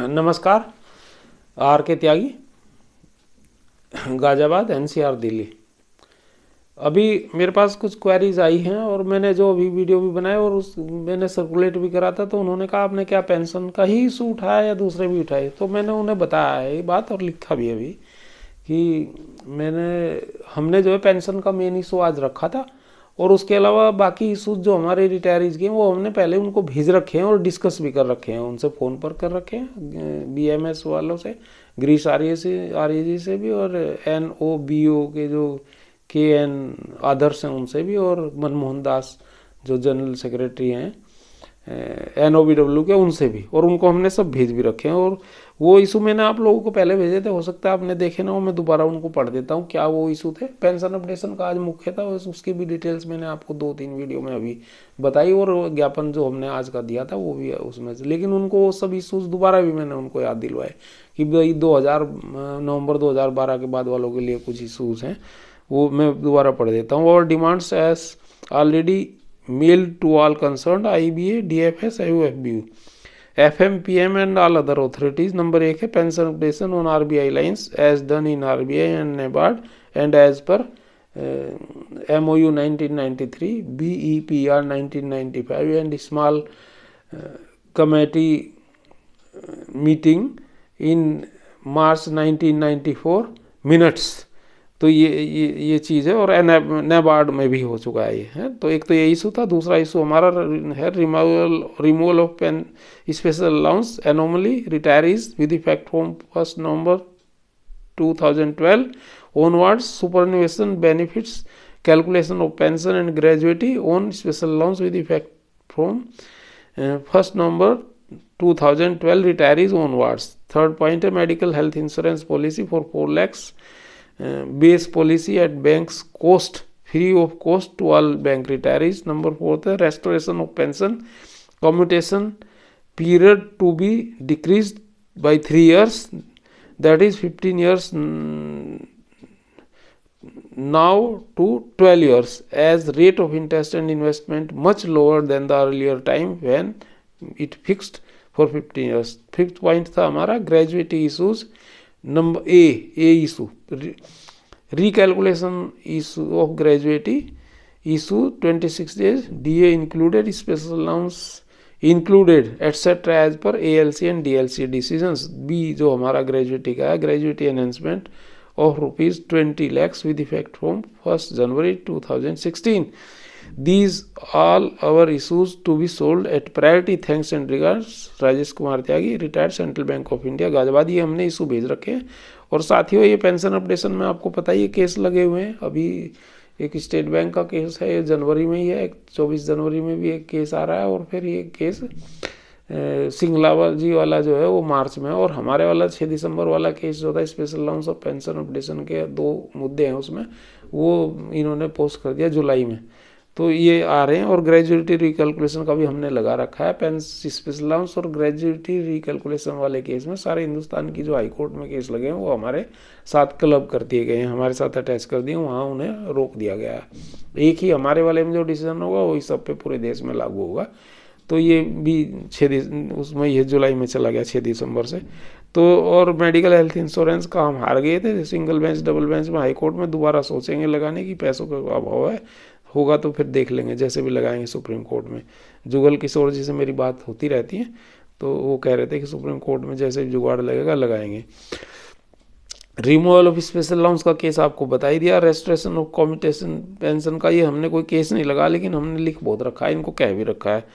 नमस्कार। आर के त्यागी, गाजियाबाद, एनसीआर, दिल्ली। अभी मेरे पास कुछ क्वेरीज आई हैं और मैंने जो अभी वीडियो भी बनाया और उस मैंने सर्कुलेट भी करा था, तो उन्होंने कहा आपने क्या पेंशन का ही इशू उठाया या दूसरे भी उठाए। तो मैंने उन्हें बताया है ये बात और लिखा भी अभी कि हमने जो है पेंशन का मेन इशू आज रखा था और उसके अलावा बाकी इशूज जो हमारे रिटायरीज के हैं वो हमने पहले उनको भेज रखे हैं और डिस्कस भी कर रखे हैं, उनसे फ़ोन पर कर रखे हैं, बीएमएस वालों से, ग्रीस आर्य से भी, और NOBO के जो KN आदर्श हैं उनसे भी, और मनमोहन दास जो जनरल सेक्रेटरी हैं NOBW के, उनसे भी, और उनको हमने सब भेज भी रखे हैं। और वो इशू मैंने आप लोगों को पहले भेजे थे, हो सकता है आपने देखे ना हो, मैं दोबारा उनको पढ़ देता हूँ क्या वो इशू थे। पेंशन अपडेशन का आज मुख्य था, उसकी भी डिटेल्स मैंने आपको 2-3 वीडियो में अभी बताई, और ज्ञापन जो हमने आज का दिया था वो भी उसमें से। लेकिन उनको वो सब इशूज दोबारा भी मैंने उनको याद दिलवाए कि भाई नवंबर 2012 के बाद वालों के लिए कुछ इशूज हैं, वो मैं दोबारा पढ़ देता हूँ। और demands as already mailed to all concerned IBA, DFS, AUFBU, FMPM and all other authorities। Number 1 है pension updation on RBI lines as done in RBI and NABARD and as per MOU 1993, BEPR 1995 and small committee meeting in March 1994 minutes. तो ये चीज़ है, और NABARD में भी हो चुका है ये है। तो एक तो ये इशू था। दूसरा इशू हमारा है removal of pen special allowance anomaly retirees with effect from 1 November 2012 onwards, superannuation benefits, calculation of pension and gratuity on special allowance with effect from 1 November 2012 retirees onwards। Third point है medical health insurance policy for 4 lakhs base policy at banks cost, free of cost to all bank retirees. Number 4 है restoration of pension commutation period to be decrease by 3 years, that is 15 years now to 12 years, as rate of interest and investment much lower than the earlier time when it fixed for 15 years। Fifth point था हमारा gratuity issues. Number A issue recalculation issue of gratuity issue 26 days, DA included, special allowance included etc as per ALC and DLC decisions। B जो हमारा gratuity का है, gratuity enhancement of ₹20 lakhs with effect from 1 January 2016। These all our issues to be solved at priority। Thanks and regards, Rajesh Kumar Tyagi, retired central bank of India, Ghaziabad. ये हमने issue भेज रखे हैं। और साथियों, ये पेंशन अपडेशन में आपको पता ही है केस लगे हुए हैं। अभी एक स्टेट बैंक का केस है, ये जनवरी में ही है, 24 जनवरी में भी एक केस आ रहा है, और फिर ये केस सिंगला जी वाला जो है वो मार्च में, और हमारे वाला 6 दिसंबर वाला केस जो था स्पेशल अलाउंस और पेंशन अपडेशन के 2 मुद्दे हैं उसमें, वो इन्होंने पोस्ट कर दिया जुलाई में। तो ये आ रहे हैं। और ग्रेजुएटी रिकैलकुलेशन का भी हमने लगा रखा है। पेंशन स्पेशल अलाउंस और ग्रेजुएटी रिकैलकुलेशन वाले केस में सारे हिंदुस्तान की जो हाई कोर्ट में केस लगे हैं वो हमारे साथ क्लब कर दिए गए हैं, हमारे साथ अटैच कर दिए, वहाँ उन्हें रोक दिया गया है। एक ही हमारे वाले में जो डिसीजन होगा वही सब पे पूरे देश में लागू होगा। तो ये भी 6 उसमें ये जुलाई में चला गया 6 दिसंबर से। तो और मेडिकल हेल्थ इंश्योरेंस का हम हार गए थे सिंगल बेंच डबल बेंच में, हाई कोर्ट में दोबारा सोचेंगे लगाने की, पैसों का अभाव है, होगा तो फिर देख लेंगे, जैसे भी लगाएंगे सुप्रीम कोर्ट में। जुगल किशोर जी से मेरी बात होती रहती है, तो वो कह रहे थे कि सुप्रीम कोर्ट में जैसे भी जुगाड़ लगेगा लगाएंगे। रिमूवल ऑफ स्पेशल अलाउंस का केस आपको बता ही दिया। रेस्टोरेशन ऑफ कम्यूटेशन पेंशन का ये हमने कोई केस नहीं लगा, लेकिन हमने लिख बहुत रखा है, इनको कह भी रखा है।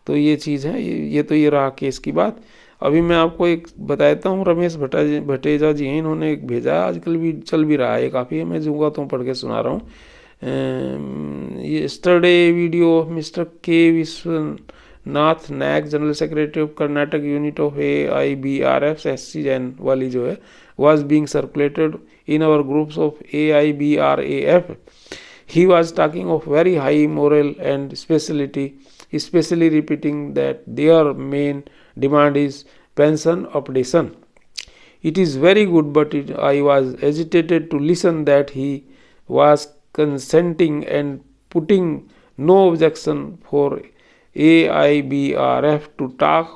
तो ये चीज़ है, ये तो ये रहा केस की बात। अभी मैं आपको एक बताता हूँ, रमेश भटेजा जी हैं, इन्होंने एक भेजा, आजकल भी चल भी रहा है काफ़ी, मैं जूंगा तो पढ़ के सुना रहा हूँ। yesterday video of Mr. K. Vishwanath Naik, General Secretary of Karnataka Unit of AIBRF SC Jain वाली जो है, was being circulated in our groups of AIBRAF। He was talking of very high moral and speciality, especially repeating that their main demand is pension updation। It is very good, but I was hesitated to listen that he was consenting and putting no objection for AIBRF to talk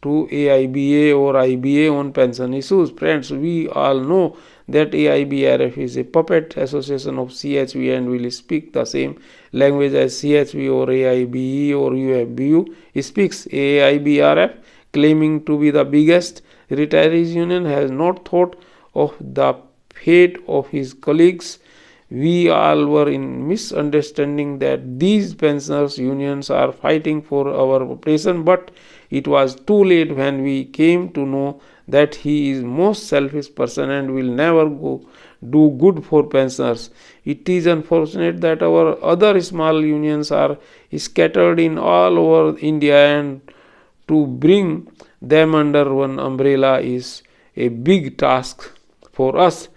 to AIBA or IBA on pension issues. Friends, we all know that AIBRF is a puppet association of CHV and will speak the same language as CHV or AIBE or UFBU speaks. AIBRF, claiming to be the biggest retirees union, has not thought of the fate of his colleagues. We all were in misunderstanding that these pensioners unions are fighting for our operation, but it was too late when we came to know that he is most selfish person and will never do good for pensioners. It is unfortunate that our other small unions are scattered in all over India, and to bring them under one umbrella is a big task for us.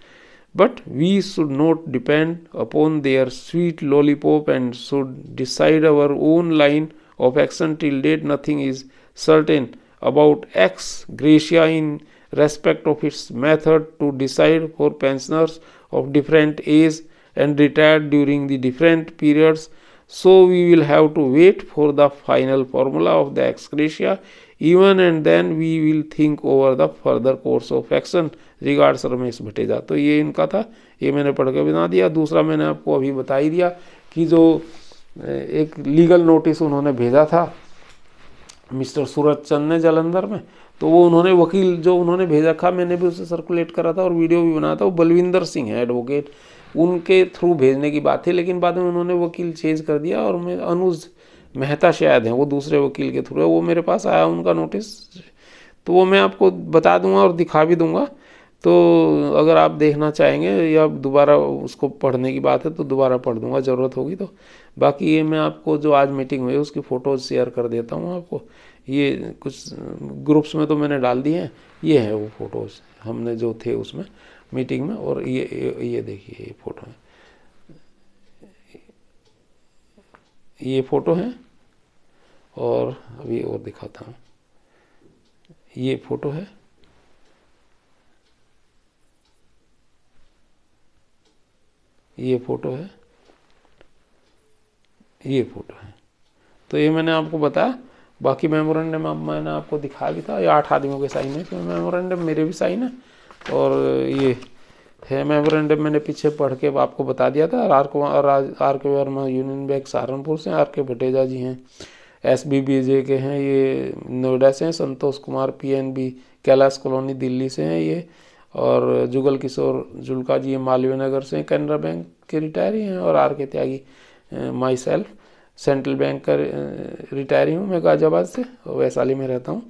But we should not depend upon their sweet lollipop and should decide our own line of action. Till date, nothing is certain about ex gratia in respect of its method to decide for pensioners of different age and retired during the different periods. So we will have to wait for the final formula of the ex gratia. Even and then we will think over the further course of action. Regards Ramesh Bhateja. तो ये इनका था, ये मैंने पढ़ के बना दिया। दूसरा मैंने आपको अभी बता ही दिया कि जो एक लीगल नोटिस उन्होंने भेजा था मिस्टर सूरज चंद ने जालंधर में, तो वो उन्होंने वकील जो उन्होंने भेजा था, मैंने भी उसे सर्कुलेट करा था और वीडियो भी बनाया था। वो बलविंदर सिंह है एडवोकेट, उनके थ्रू भेजने की बात थी, लेकिन बाद में उन्होंने वकील चेंज कर दिया और मैं अनुज मेहता शायद हैं, वो दूसरे वकील के थ्रू है। वो मेरे पास आया उनका नोटिस, तो वो मैं आपको बता दूंगा और दिखा भी दूंगा। तो अगर आप देखना चाहेंगे या दोबारा उसको पढ़ने की बात है तो दोबारा पढ़ दूंगा, ज़रूरत होगी तो। बाकी ये मैं आपको जो आज मीटिंग हुई उसकी फ़ोटोज़ शेयर कर देता हूँ आपको। ये कुछ ग्रुप्स में तो मैंने डाल दिए हैं, ये है वो फ़ोटोज़ हमने जो थे उसमें मीटिंग में। और ये देखिए ये फ़ोटो है, ये फ़ोटो है। और अभी और दिखाता हूँ, ये फ़ोटो है, ये फ़ोटो है, ये फ़ोटो है। तो ये मैंने आपको बताया। बाकी मेमोरेंडम मैंने आपको दिखाया भी था, ये 8 आदमियों के साइन है, तो मेमोरेंडम मेरे भी साइन है। और ये है मेमोरेंडम, मैंने पीछे पढ़ के आपको बता दिया था। आर के वर्मा यूनियन बैंक सहारनपुर से, आर के भटेजा जी हैं SBBJ के हैं, ये नोएडा से हैं। संतोष कुमार PNB कैलाश कॉलोनी दिल्ली से हैं ये। और जुगल किशोर जुल्का जी मालवीय नगर से, कैनरा बैंक के रिटायरी हैं। और आर के त्यागी माई सेल्फ सेंट्रल बैंक का रिटायरी हूँ, मैं गाजियाबाद से, वैशाली में रहता हूँ।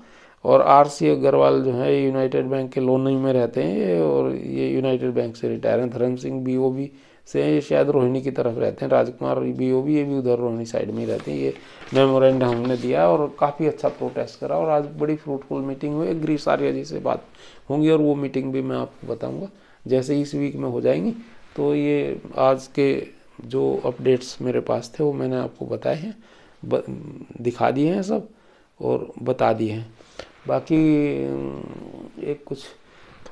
और RC अग्रवाल जो है यूनाइटेड बैंक के लोनी में रहते हैं ये, और ये यूनाइटेड बैंक से रिटायर हैं। धर्म सिंह BOB से हैं, ये शायद रोहिणी की तरफ रहते हैं। राजकुमार BOB, ये भी उधर रोहिणी साइड में ही रहते हैं। ये मेमोरेंडम हमने दिया और काफ़ी अच्छा प्रोटेस्ट करा और आज बड़ी फ्रूटफुल मीटिंग हुई। गिरीश आर्या जी से बात होंगी और वो मीटिंग भी मैं आपको बताऊंगा जैसे इस वीक में हो जाएंगी। तो ये आज के जो अपडेट्स मेरे पास थे वो मैंने आपको बताए हैं, दिखा दिए हैं सब और बता दिए हैं। बाकी एक कुछ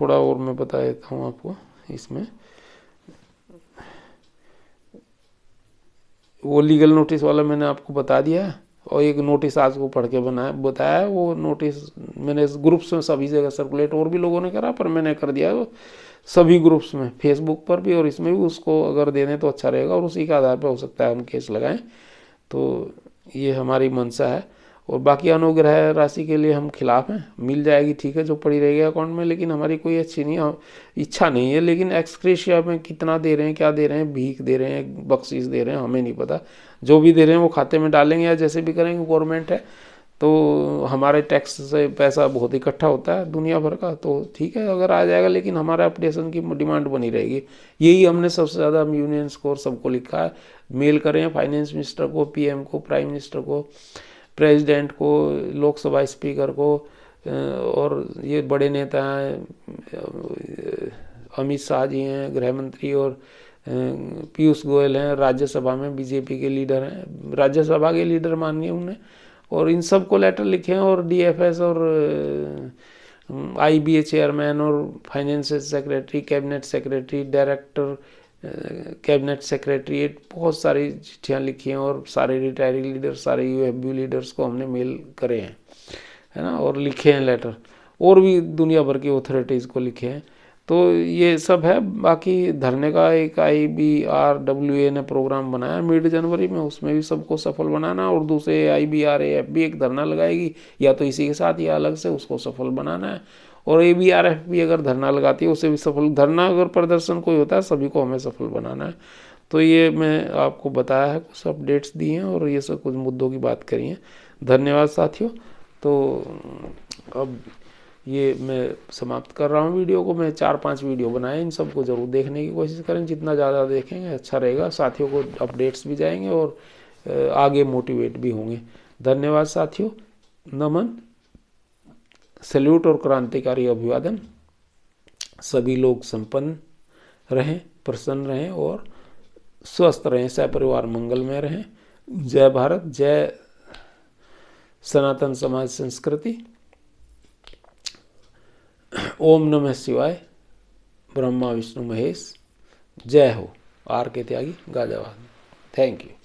थोड़ा और मैं बता देता हूँ आपको इसमें। वो लीगल नोटिस वाला मैंने आपको बता दिया है, और एक नोटिस आज को पढ़ के बताया। वो नोटिस मैंने ग्रुप्स में सभी जगह सर्कुलेट, और भी लोगों ने करा पर मैंने कर दिया वो सभी ग्रुप्स में, फेसबुक पर भी और इसमें भी। उसको अगर दे दें तो अच्छा रहेगा और उसी के आधार पर हो सकता है हम केस लगाएं। तो ये हमारी मंशा है। और बाकी अनुग्रह राशि के लिए हम खिलाफ हैं, मिल जाएगी ठीक है जो पड़ी रहेगी अकाउंट में, लेकिन हमारी कोई अच्छी नहीं इच्छा नहीं है। लेकिन एक्सक्रेशिया में कितना दे रहे हैं, क्या दे रहे हैं, भीख दे रहे हैं, बख्शीश दे रहे हैं, हमें नहीं पता। जो भी दे रहे हैं वो खाते में डालेंगे या जैसे भी करेंगे, गवर्नमेंट है तो हमारे टैक्स से पैसा बहुत इकट्ठा होता है दुनिया भर का, तो ठीक है अगर आ जाएगा, लेकिन हमारा अपडेशन की डिमांड बनी रहेगी। यही हमने सबसे ज़्यादा यूनियंस को और सबको लिखा है, मेल करें फाइनेंस मिनिस्टर को, PM को, प्राइम मिनिस्टर को, प्रेसिडेंट को, लोकसभा स्पीकर को, और ये बड़े नेता हैं अमित शाह जी हैं गृह मंत्री, और पीयूष गोयल हैं राज्यसभा में BJP के लीडर हैं, राज्यसभा के लीडर मानिए उन्हें, और इन सब को लेटर लिखे हैं। और DFS और IBA चेयरमैन और finance secretary, cabinet secretary, director cabinet secretariat, बहुत सारी चिट्ठियाँ लिखी हैं और सारे रिटायरी लीडर, सारे UFB लीडर्स को हमने मेल करे हैं। है ना, और लिखे हैं लेटर, और भी दुनिया भर की ऑथोरिटीज़ को लिखे हैं। तो ये सब है। बाकी धरने का एक IBRWA ने प्रोग्राम बनाया मिड जनवरी में, उसमें भी सबको सफल बनाना, और दूसरे IBRAF भी एक धरना लगाएगी, या तो इसी के साथ या अलग से, उसको सफल बनाना है। और ABRF भी अगर धरना लगाती है, उसे भी सफल, धरना अगर प्रदर्शन कोई होता है सभी को हमें सफल बनाना है। तो ये मैं आपको बताया है, कुछ अपडेट्स दिए हैं और ये सब कुछ मुद्दों की बात करी है। धन्यवाद साथियों। तो अब ये मैं समाप्त कर रहा हूँ वीडियो को। मैं 4-5 वीडियो बनाए, इन सबको ज़रूर देखने की कोशिश करें, जितना ज़्यादा देखेंगे अच्छा रहेगा, साथियों को अपडेट्स भी जाएंगे और आगे मोटिवेट भी होंगे। धन्यवाद साथियों, नमन, सैल्यूट और क्रांतिकारी अभिवादन। सभी लोग संपन्न रहें, प्रसन्न रहें और स्वस्थ रहें, सपरिवार मंगल में रहें। जय भारत, जय सनातन समाज संस्कृति। ओम नमः शिवाय। ब्रह्मा विष्णु महेश। जय हो। RK त्यागी, गाजावाद। Thank you.